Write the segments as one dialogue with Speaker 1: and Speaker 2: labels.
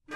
Speaker 1: Di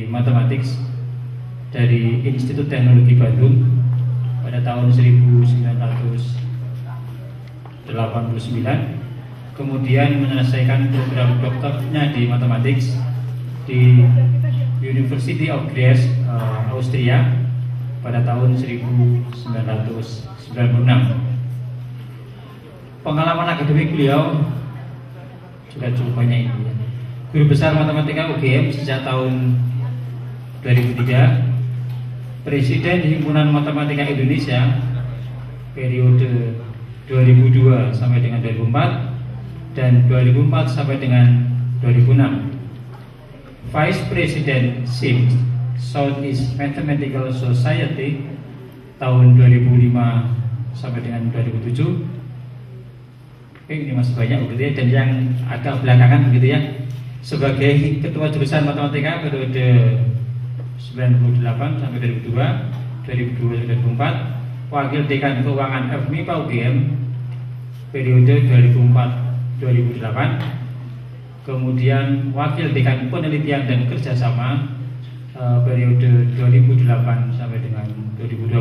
Speaker 1: matematik dari Institut Teknologi Bandung pada tahun 1989, kemudian menyelesaikan program doktornya di matematik di University of Graz, Austria pada tahun 1996. Pengalaman akademik beliau juga cukup banyak ini. Guru besar matematika UGM sejak tahun 2003, Presiden Himpunan Matematika Indonesia periode 2002 sampai dengan 2004 dan 2004 sampai dengan 2006, Vice President SIM Southeast Mathematical Society tahun 2005 sampai dengan 2007. Ini masih banyak begitu ya, dan yang agak belakangan begitu ya, sebagai Ketua Jurusan Matematika periode 98 sampai 2002, 2002 sampai 2004, Wakil Dekan Keuangan FMIPA UGM periode 2004-2008, kemudian Wakil Dekan Penelitian dan Kerjasama periode 2008 sampai dengan 2012,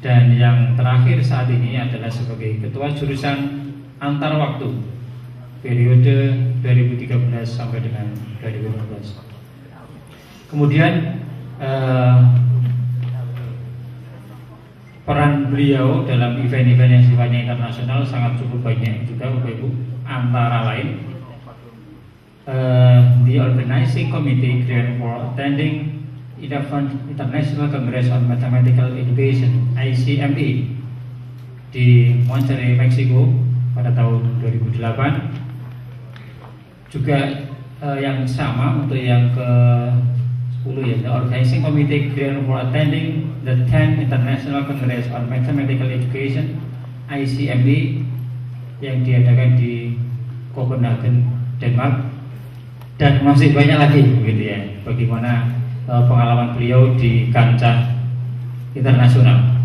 Speaker 1: dan yang terakhir saat ini adalah sebagai Ketua Jurusan Antar Waktu periode 2013 sampai dengan 2015. Kemudian peran beliau dalam event-event yang sifatnya internasional sangat cukup banyak juga, Bapak Ibu. Antara lain the organizing committee created for attending 11th International Congress on Mathematical Education (ICME) di Monterrey, Meksiko pada tahun 2008. Juga yang sama untuk yang ke-10 ya, the organizing committee created for attending the 10th International Congress on Mathematical Education (ICME) yang diadakan di Copenhagen, Denmark. Dan masih banyak lagi begitu ya, bagaimana pengalaman beliau di kancah internasional.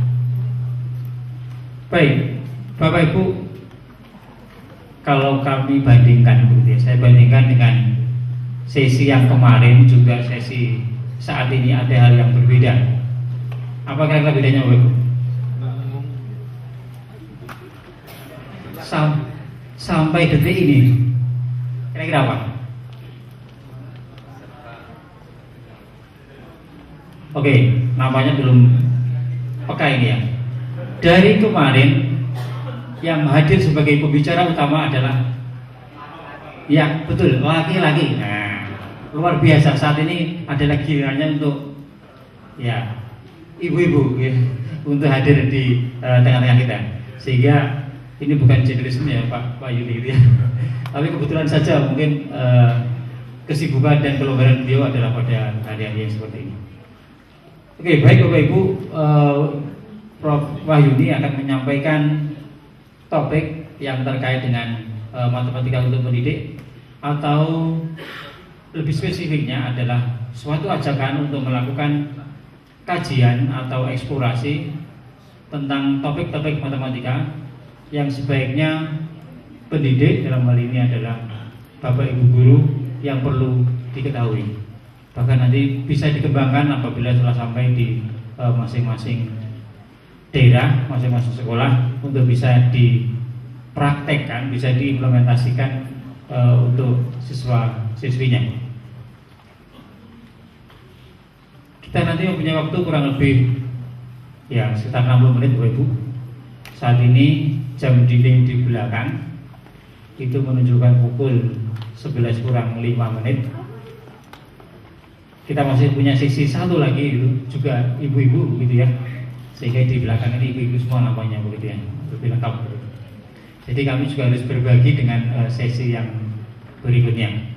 Speaker 1: Baik, Bapak Ibu, kalau kami bandingkan begitu ya, saya bandingkan dengan sesi yang kemarin juga sesi saat ini, ada hal yang berbeda. Apa kira-kira bedanya, Bapak Ibu? Sampai detik ini kira-kira apa? Oke, namanya belum peka ini ya. Dari kemarin yang hadir sebagai pembicara utama adalah, ya betul, laki-laki. Nah, luar biasa, saat ini adalah gilirannya untuk ya ibu-ibu ya, untuk hadir di tengah-tengah kita. Sehingga ini bukan generisme ya Pak Yudi ya. Tapi kebetulan saja mungkin kesibukan dan kelonggaran beliau adalah pada hari-hari yang seperti ini. Oke, baik Bapak Ibu, Prof. Wahyudi akan menyampaikan topik yang terkait dengan matematika untuk pendidik, atau lebih spesifiknya adalah suatu ajakan untuk melakukan kajian atau eksplorasi tentang topik-topik matematika yang sebaiknya pendidik, dalam hal ini adalah Bapak Ibu guru, yang perlu diketahui. Bahkan nanti bisa dikembangkan apabila telah sampai di masing-masing daerah, masing-masing sekolah untuk bisa dipraktekkan, bisa diimplementasikan untuk siswa-siswinya. Kita nanti mempunyai waktu kurang lebih ya sekitar 60 menit Bapak Ibu. Saat ini jam dinding di belakang itu menunjukkan pukul 11 kurang 5 menit. Kita masih punya sesi satu lagi itu juga ibu-ibu gitu ya, sehingga di belakang ini ibu-ibu semua namanya begitu ya, lebih lengkap begitu. Jadi kami juga harus berbagi dengan sesi yang berikutnya.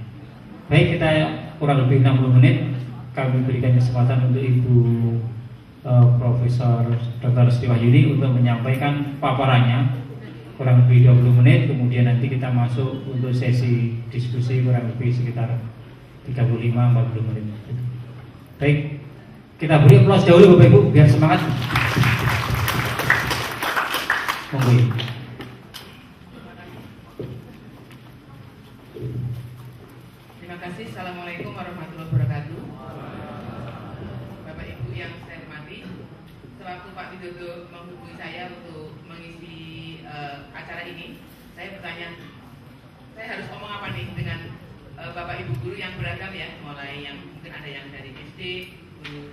Speaker 1: Baik, kita kurang lebih 60 menit kami berikan kesempatan untuk Ibu Profesor Dr. Siti Wahyuni untuk menyampaikan paparannya kurang lebih 20 menit. Kemudian nanti kita masuk untuk sesi diskusi kurang lebih sekitar 35-40 menit. Baik, kita beri aplaus dahulu Bapak Ibu biar semangat. Monggo.
Speaker 2: Terima kasih. Assalamualaikum warahmatullahi wabarakatuh. Bapak Ibu yang saya hormati, sewaktu Pak Widodo menghubungi saya untuk mengisi acara ini, saya bertanya, saya harus ngomong apa nih dengan Bapak Ibu guru yang beragam ya, mulai yang mungkin ada yang dari SD, guru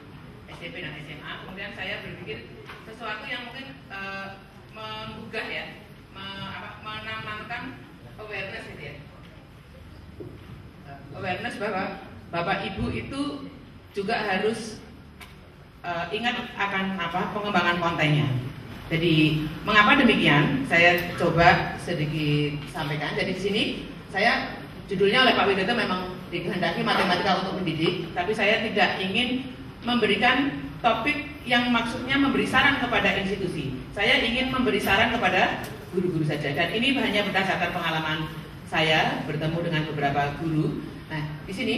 Speaker 2: SMP dan SMA. Kemudian saya berpikir sesuatu yang mungkin menggugah ya, menanamkan awareness gitu ya. Awareness bahwa Bapak Ibu itu juga harus ingat akan pengembangan kontennya. Jadi mengapa demikian? Saya coba sedikit sampaikan. Jadi di sini saya judulnya oleh Pak Widodo memang dikehendaki matematika untuk mendidik, tapi saya tidak ingin memberikan topik yang maksudnya memberi saran kepada institusi. Saya ingin memberi saran kepada guru-guru saja. Dan ini hanya berdasarkan pengalaman saya bertemu dengan beberapa guru. Nah, di sini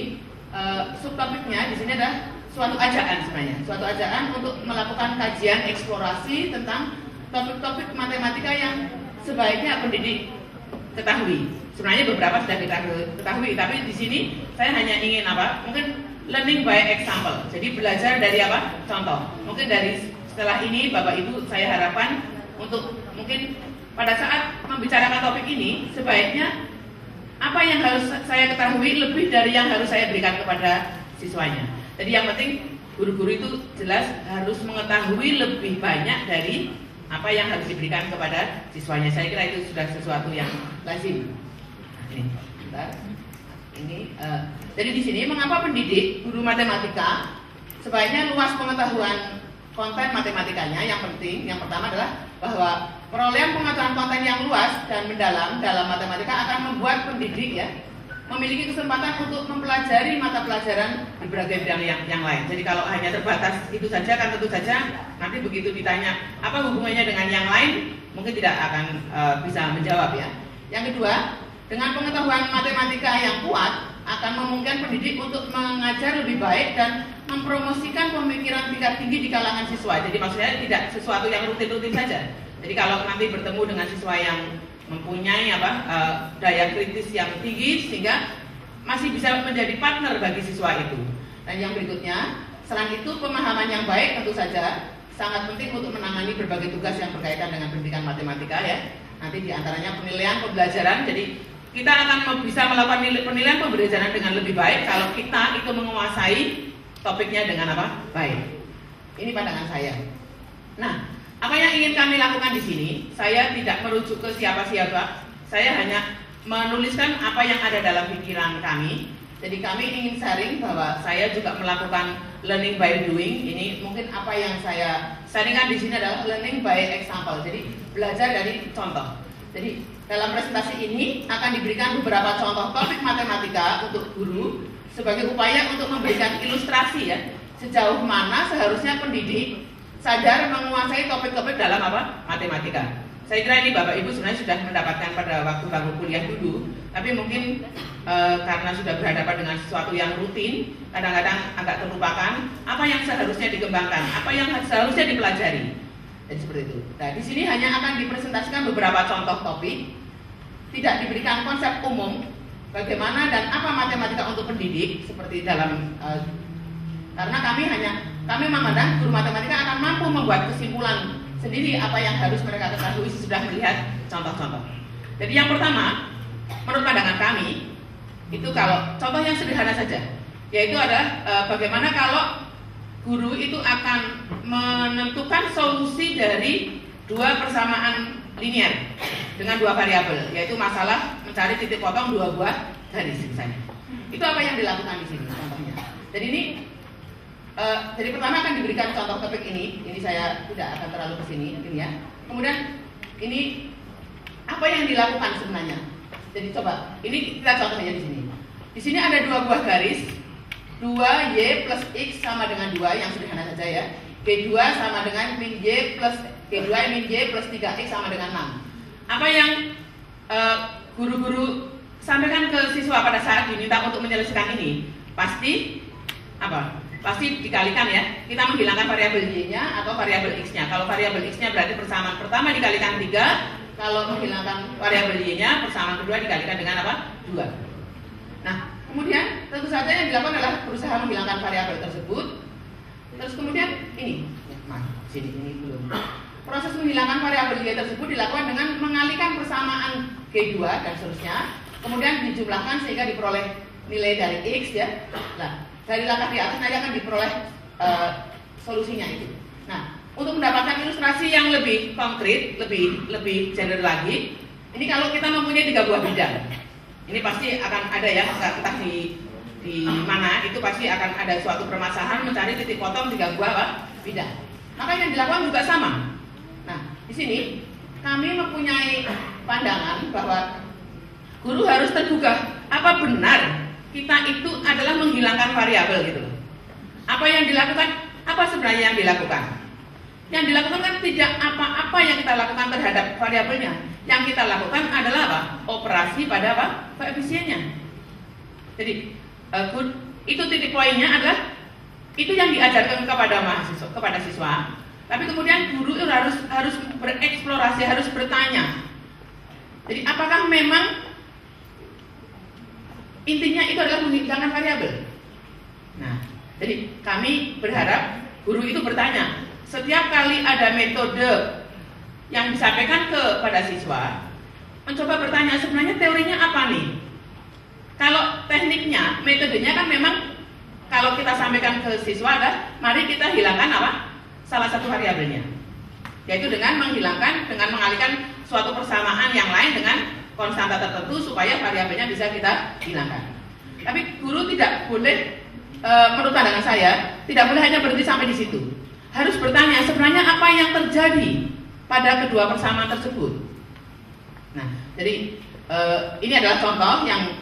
Speaker 2: subtopiknya di sini adalah suatu ajaan sebenarnya, suatu ajaan untuk melakukan kajian eksplorasi tentang topik-topik matematika yang sebaiknya pendidik ketahui. Sebenarnya beberapa sudah kita ketahui, tapi di sini saya hanya ingin mungkin learning by example. Jadi belajar dari contoh. Mungkin dari setelah ini Bapak Ibu saya harapkan untuk mungkin pada saat membicarakan topik ini sebaiknya apa yang harus saya ketahui lebih dari yang harus saya berikan kepada siswanya. Jadi yang penting guru-guru itu jelas harus mengetahui lebih banyak dari apa yang harus diberikan kepada siswanya. Saya kira itu sudah sesuatu yang lazim. Ini, bentar. Jadi di sini mengapa pendidik guru matematika sebaiknya luas pengetahuan konten matematikanya. Yang penting, yang pertama adalah bahwa perolehan pengetahuan konten yang luas dan mendalam dalam matematika akan membuat pendidik ya memiliki kesempatan untuk mempelajari mata pelajaran di berbagai bidang yang lain. Jadi kalau hanya terbatas itu saja kan tentu saja nanti begitu ditanya apa hubungannya dengan yang lain mungkin tidak akan bisa menjawab ya. Yang kedua, dengan pengetahuan matematika yang kuat akan memungkinkan pendidik untuk mengajar lebih baik dan mempromosikan pemikiran tingkat tinggi di kalangan siswa. Jadi maksudnya tidak sesuatu yang rutin-rutin saja. Jadi kalau nanti bertemu dengan siswa yang mempunyai daya kritis yang tinggi sehingga masih bisa menjadi partner bagi siswa itu. Dan yang berikutnya, selain itu pemahaman yang baik tentu saja sangat penting untuk menangani berbagai tugas yang berkaitan dengan pendidikan matematika ya. Nanti diantaranya penilaian pembelajaran. Jadi kita akan bisa melakukan penilaian pembelajaran dengan lebih baik kalau kita itu menguasai topiknya dengan baik. Ini pandangan saya. Nah, apa yang ingin kami lakukan di sini? Saya tidak merujuk ke siapa-siapa. Saya hanya menuliskan apa yang ada dalam pikiran kami. Jadi kami ingin sharing bahwa saya juga melakukan learning by doing. Ini mungkin apa yang saya sharingkan di sini adalah learning by example. Jadi belajar dari contoh. Jadi dalam presentasi ini akan diberikan beberapa contoh topik matematika untuk guru sebagai upaya untuk memberikan ilustrasi ya sejauh mana seharusnya pendidik sadar menguasai topik-topik dalam matematika. Saya kira ini Bapak Ibu sebenarnya sudah mendapatkan pada waktu bangku kuliah dulu, tapi mungkin karena sudah berhadapan dengan sesuatu yang rutin, kadang-kadang agak terlupakan apa yang seharusnya dikembangkan, apa yang seharusnya dipelajari. Jadi seperti itu. Nah, di sini hanya akan dipresentasikan beberapa contoh topik, tidak diberikan konsep umum bagaimana dan apa matematika untuk pendidik seperti dalam karena kami memandang guru matematika akan mampu membuat kesimpulan sendiri apa yang harus mereka ketahui sudah melihat contoh-contoh. Jadi yang pertama, menurut pandangan kami, itu kalau contoh yang sederhana saja, yaitu adalah bagaimana kalau guru itu akan menentukan solusi dari dua persamaan linear dengan dua variabel, yaitu masalah mencari titik potong dua buah garis misalnya. Itu apa yang dilakukan di sini contohnya. Jadi ini jadi pertama akan diberikan contoh topik ini saya tidak akan terlalu kesini ini ya. Kemudian ini apa yang dilakukan sebenarnya. Jadi coba ini kita contohnya di sini. Di sini ada dua buah garis, 2y plus x sama dengan 2 yang sederhana saja ya. G2 sama dengan min y plus G2 min y plus 3x sama dengan 6. Apa yang guru-guru sampaikan ke siswa pada saat diminta untuk menyelesaikan ini? Pasti apa? Pasti dikalikan ya. Kita menghilangkan variabel y-nya atau variabel x-nya. Kalau variabel x-nya berarti persamaan pertama dikalikan 3. Kalau menghilangkan variabel y-nya, persamaan kedua dikalikan dengan apa? 2. Nah, kemudian tentu saja yang dilakukan adalah berusaha menghilangkan variabel tersebut. Terus kemudian ini, sini ini belum. Proses menghilangkan variabel y tersebut dilakukan dengan mengalihkan persamaan G2 dan seterusnya. Kemudian dijumlahkan sehingga diperoleh nilai dari x ya. Nah, dari langkah di atas nanti akan diperoleh solusinya itu. Nah, untuk mendapatkan ilustrasi yang lebih konkret, lebih general lagi, ini kalau kita mempunyai 3 buah bidang, ini pasti akan ada ya, entah di mana itu pasti akan ada suatu permasalahan mencari titik potong 3 buah bidang. Maka yang dilakukan juga sama. Nah, di sini kami mempunyai pandangan bahwa guru harus tergugah. Apa benar kita itu adalah menghilangkan variabel gitu? Apa yang dilakukan? Apa sebenarnya yang dilakukan? Yang dilakukan kan tidak apa-apa yang kita lakukan terhadap variabelnya. Yang kita lakukan adalah apa? Operasi pada apa? Koefisiennya. Jadi itu titik poinnya adalah itu yang diajarkan kepada mahasiswa, kepada siswa. Tapi kemudian guru itu harus bereksplorasi, harus bertanya. Jadi apakah memang intinya itu adalah menghilangkan variabel? Nah, jadi kami berharap guru itu bertanya. Setiap kali ada metode yang disampaikan kepada siswa, mencoba bertanya sebenarnya teorinya apa nih? Kalau tekniknya, metodenya kan memang kalau kita sampaikan ke siswa adalah mari kita hilangkan apa? Salah satu variabelnya, yaitu dengan mengalihkan suatu persamaan yang lain dengan konstanta tertentu supaya variabelnya bisa kita hilangkan. Tapi guru tidak boleh, menurut pandangan saya, tidak boleh hanya berhenti sampai di situ. Harus bertanya sebenarnya apa yang terjadi pada kedua persamaan tersebut. Nah, jadi ini adalah contoh yang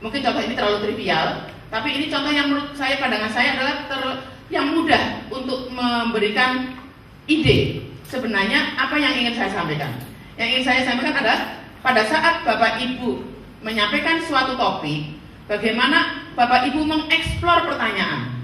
Speaker 2: mungkin contoh ini terlalu trivial, tapi ini contoh yang menurut saya, pandangan saya adalah yang mudah untuk memberikan ide sebenarnya apa yang ingin saya sampaikan. Yang ingin saya sampaikan adalah pada saat Bapak Ibu menyampaikan suatu topik, bagaimana Bapak Ibu mengeksplor pertanyaan.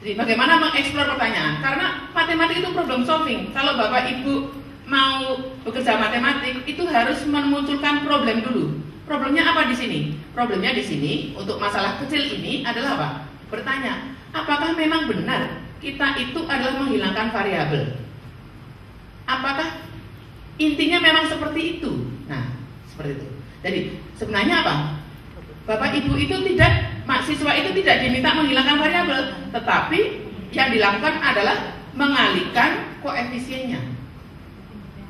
Speaker 2: Jadi bagaimana mengeksplor pertanyaan? Karena matematik itu problem solving. Kalau Bapak Ibu mau bekerja matematik, itu harus memunculkan problem dulu. Problemnya apa di sini? Problemnya di sini untuk masalah kecil ini adalah apa? Bertanya, apakah memang benar kita itu adalah menghilangkan variabel? Apakah intinya memang seperti itu? Nah, seperti itu. Jadi sebenarnya apa? Bapak Ibu itu mahasiswa itu tidak diminta menghilangkan variabel, tetapi yang dilakukan adalah mengalihkan koefisiennya.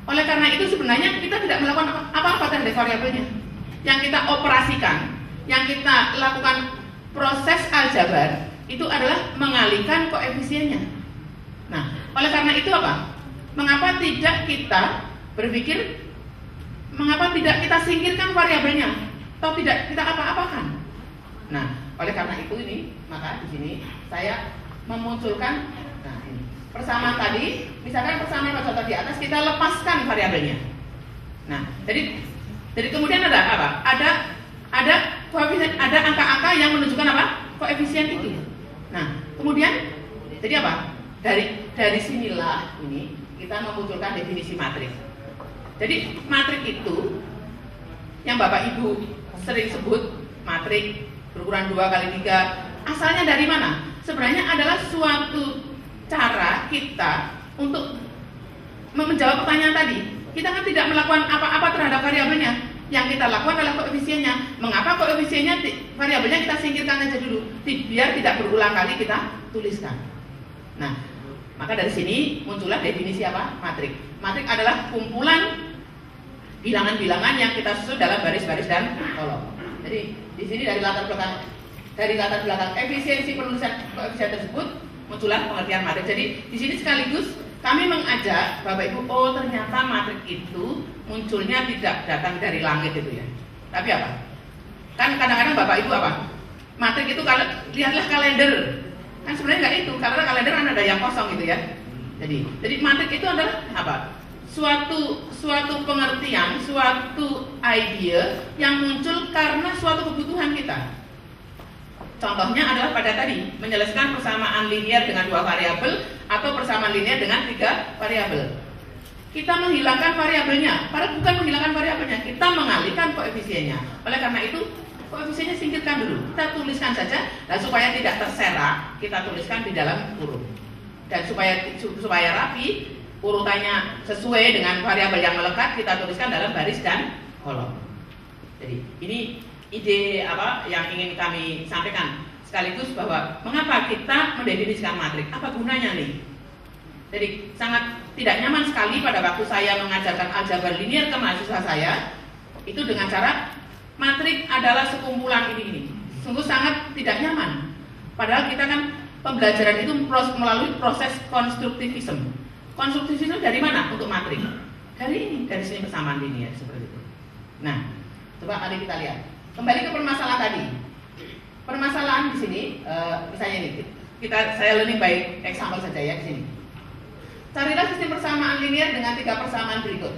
Speaker 2: Oleh karena itu sebenarnya kita tidak melakukan apa-apa terhadap variabelnya. Yang kita operasikan, yang kita lakukan proses aljabar itu adalah mengalihkan koefisiennya. Nah, oleh karena itu apa? Mengapa tidak kita berpikir, mengapa tidak kita singkirkan variabelnya, atau tidak kita apa-apakan? Nah, oleh karena itu ini, maka di sini saya memunculkan, nah ini persamaan tadi, misalkan persamaan pada contoh di atas kita lepaskan variabelnya. Nah, jadi kemudian ada apa? Ada koefisien, ada angka-angka yang menunjukkan apa? Koefisien itu. Nah, kemudian jadi apa? Dari sinilah ini kita memunculkan definisi matriks. Jadi matriks itu yang Bapak Ibu sering sebut matriks berukuran 2x3, asalnya dari mana? Sebenarnya adalah suatu cara kita untuk menjawab pertanyaan tadi. Kita kan tidak melakukan apa-apa terhadap variabelnya. Yang kita lakukan adalah koefisiennya. Mengapa koefisiennya, variabelnya kita singkirkan aja dulu, biar tidak berulang kali kita tuliskan. Nah, maka dari sini muncullah definisi apa? Matrik. Matrik adalah kumpulan bilangan-bilangan yang kita susun dalam baris-baris dan kolom. Jadi di sini dari latar belakang efisiensi penulisan koefisien tersebut muncullah pengertian matrik. Jadi di sini sekaligus kami mengajak Bapak Ibu, oh ternyata matrik itu munculnya tidak datang dari langit itu ya. Tapi apa? Kan kadang-kadang Bapak Ibu apa? Matrik itu kalau lihatlah kalender. Kan sebenarnya nggak itu, karena kalender kan ada yang kosong gitu ya. Jadi matrik itu adalah apa? Suatu pengertian, suatu ide yang muncul karena suatu kebutuhan kita. Contohnya adalah pada tadi menyelesaikan persamaan linear dengan 2 variabel atau persamaan linear dengan 3 variabel. Kita menghilangkan variabelnya, padahal bukan menghilangkan variabelnya, kita mengalihkan koefisiennya. Oleh karena itu koefisiennya singkirkan dulu, kita tuliskan saja, dan supaya tidak terserak kita tuliskan di dalam kurung. Dan supaya rapi, urutannya sesuai dengan variabel yang melekat, kita tuliskan dalam baris dan kolom. Jadi ini ide apa yang ingin kami sampaikan, sekaligus bahwa mengapa kita mendefinisikan matrik, apa gunanya nih. Jadi sangat tidak nyaman sekali pada waktu saya mengajarkan aljabar linear ke mahasiswa saya, itu dengan cara matrik adalah sekumpulan ini. Sungguh sangat tidak nyaman. Padahal kita kan pembelajaran itu melalui proses konstruktivisme. Konstruktivisme dari mana untuk matrik? Dari sini persamaan linear seperti itu. Nah, coba mari kita lihat. Kembali ke permasalahan tadi. Permasalahan di sini, misalnya ini, saya learning by example saja ya di sini. Carilah sistem persamaan linear dengan 3 persamaan berikut.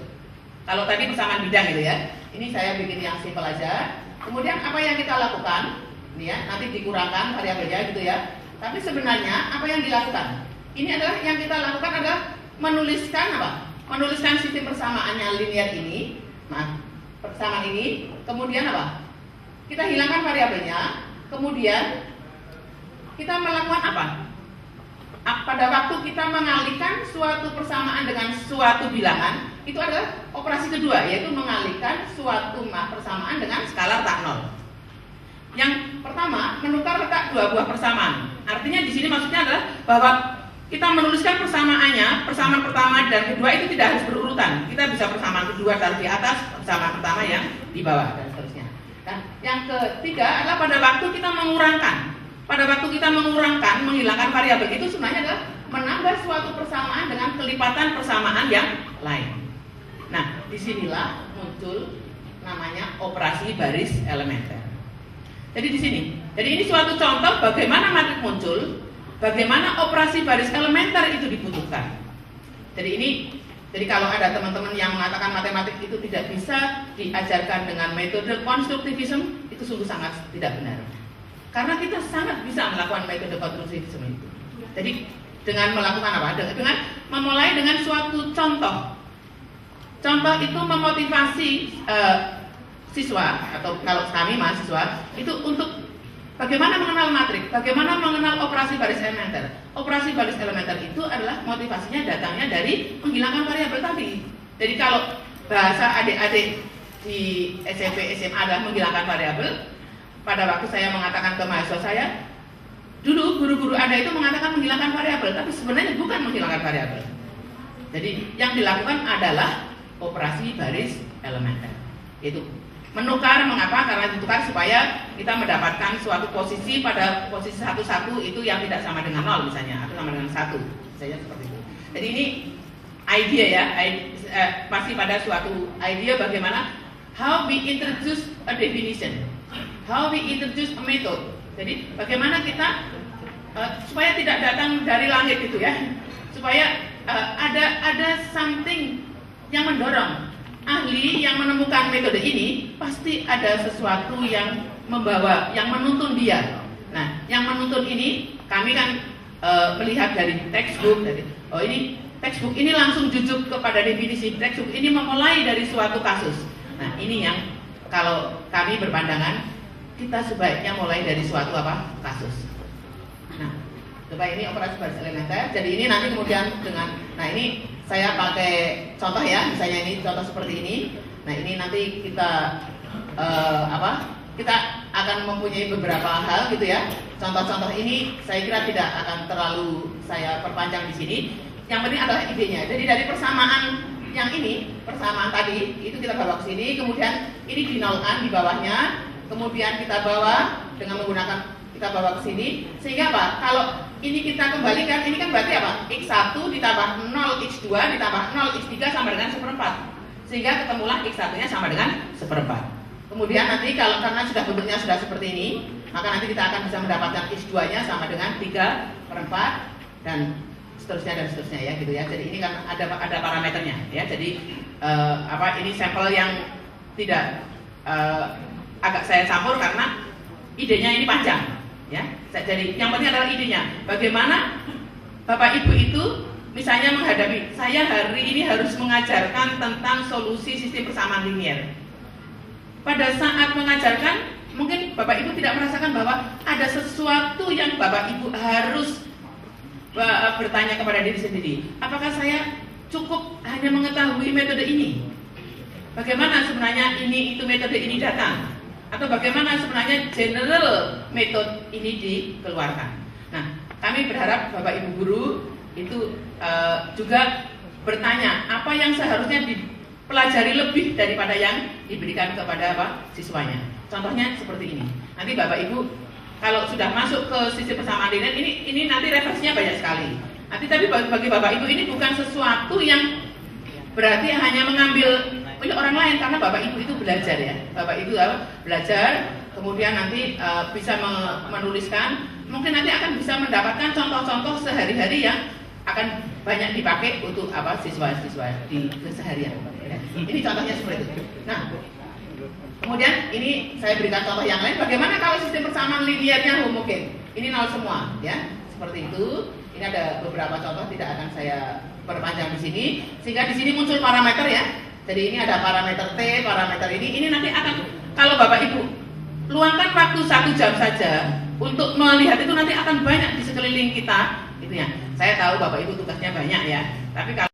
Speaker 2: Kalau tadi persamaan bidang gitu ya, ini saya bikin yang simpel aja. Kemudian apa yang kita lakukan? Ini ya, nanti dikurangkan variabelnya gitu ya. Tapi sebenarnya apa yang dilakukan? Ini adalah yang kita lakukan adalah menuliskan apa? Menuliskan sistem persamaannya linear ini, persamaan ini, kemudian apa? Kita hilangkan variabelnya, kemudian kita melakukan apa? Pada waktu kita mengalihkan suatu persamaan dengan suatu bilangan, itu adalah operasi kedua, yaitu mengalihkan suatu persamaan dengan skalar tak nol. Yang pertama, menukar letak 2 buah persamaan. Artinya di sini maksudnya adalah bahwa kita menuliskan persamaannya, persamaan pertama dan kedua itu tidak harus berurutan. Kita bisa persamaan kedua taruh di atas, persamaan pertama yang di bawah dan seterusnya. Dan yang ketiga adalah pada waktu kita mengurangkan. Pada waktu kita mengurangkan, menghilangkan variabel itu sebenarnya adalah menambah suatu persamaan dengan kelipatan persamaan yang lain. Nah, disinilah muncul namanya operasi baris elementer. Jadi di sini, jadi ini suatu contoh bagaimana matrik muncul, bagaimana operasi baris elementer itu dibutuhkan. Jadi kalau ada teman-teman yang mengatakan matematik itu tidak bisa diajarkan dengan metode konstruktivisme, itu sungguh sangat tidak benar. Karena kita sangat bisa melakukan metode konstruktivisme itu. Jadi dengan melakukan apa? Dengan memulai dengan suatu contoh. Contoh itu memotivasi siswa atau kalau kami mahasiswa itu untuk bagaimana mengenal matrik, bagaimana mengenal operasi baris elementer. Operasi baris elementer itu adalah motivasinya datangnya dari menghilangkan variabel tadi. Jadi kalau bahasa adik-adik di SMP SMA adalah menghilangkan variabel, pada waktu saya mengatakan ke mahasiswa saya, dulu guru-guru Anda itu mengatakan menghilangkan variabel, tapi sebenarnya bukan menghilangkan variabel. Jadi yang dilakukan adalah operasi baris elementer. Itu menukar, mengapa? Karena ditukar supaya kita mendapatkan suatu posisi pada posisi 1,1 itu yang tidak sama dengan 0 misalnya, atau sama dengan 1 misalnya seperti itu. Jadi ini idea ya, masih pada suatu idea bagaimana how we introduce a definition, how we introduce a method. Jadi bagaimana kita supaya tidak datang dari langit gitu ya, supaya ada something yang mendorong. Ahli yang menemukan metode ini pasti ada sesuatu yang membawa, yang menuntun dia. Nah, yang menuntun ini kami kan melihat dari textbook, ini textbook ini langsung jujuk kepada definisi. Textbook ini memulai dari suatu kasus. Nah, ini yang kalau kami berpandangan kita sebaiknya mulai dari suatu kasus. Nah, Coba ini operasi baris elementer. Jadi ini nanti kemudian dengan, nah ini saya pakai contoh ya, misalnya ini contoh seperti ini. Nah ini nanti kita kita akan mempunyai beberapa hal gitu ya. Contoh-contoh ini saya kira tidak akan terlalu saya perpanjang di sini. Yang penting adalah idenya. Jadi dari persamaan yang ini, persamaan tadi itu kita bawa ke sini, kemudian ini dinolkan di bawahnya, kemudian kita bawa dengan menggunakan kita bawa ke sini, sehingga apa? Kalau ini kita kembalikan, ini kan berarti apa? X1 ditambah 0, X2 ditambah 0, X3 sama dengan 1/4. Sehingga ketemulah X1 nya sama dengan 1/4. Kemudian nanti kalau karena sudah bentuknya sudah seperti ini, maka nanti kita akan bisa mendapatkan X2 nya sama dengan 3/4 dan seterusnya ya gitu ya. Jadi ini kan ada parameternya ya. Jadi ini sampel yang tidak agak saya campur karena idenya ini panjang ya. Jadi yang penting adalah idenya. Bagaimana Bapak Ibu itu misalnya menghadapi saya hari ini harus mengajarkan tentang solusi sistem persamaan linier. Pada saat mengajarkan mungkin Bapak Ibu tidak merasakan bahwa ada sesuatu yang Bapak Ibu harus bertanya kepada diri sendiri. Apakah saya cukup hanya mengetahui metode ini? Bagaimana sebenarnya itu metode ini datang? Atau bagaimana sebenarnya general metode ini dikeluarkan? Nah, kami berharap Bapak Ibu guru itu juga bertanya apa yang seharusnya dipelajari lebih daripada yang diberikan kepada siswanya. Contohnya seperti ini. Nanti Bapak Ibu kalau sudah masuk ke sistem persamaan linier ini nanti referensinya banyak sekali. Nanti tapi bagi Bapak Ibu ini bukan sesuatu yang berarti hanya mengambil punya orang lain, karena Bapak Ibu itu belajar ya. Bapak Ibu belajar, kemudian nanti bisa menuliskan, mungkin nanti akan bisa mendapatkan contoh-contoh sehari-hari yang akan banyak dipakai untuk siswa-siswa di keseharian. Ini contohnya seperti itu. Nah, kemudian ini saya berikan contoh yang lain. Bagaimana kalau sistem persamaan liniernya homogen? Ini nol semua, ya, seperti itu. Ini ada beberapa contoh, tidak akan saya perpanjang di sini. Sehingga di sini muncul parameter ya. Jadi ini ada parameter T, parameter ini nanti akan kalau Bapak Ibu luangkan waktu 1 jam saja untuk melihat itu nanti akan banyak di sekeliling kita, gitu ya. Saya tahu Bapak Ibu tugasnya banyak ya, tapi kalau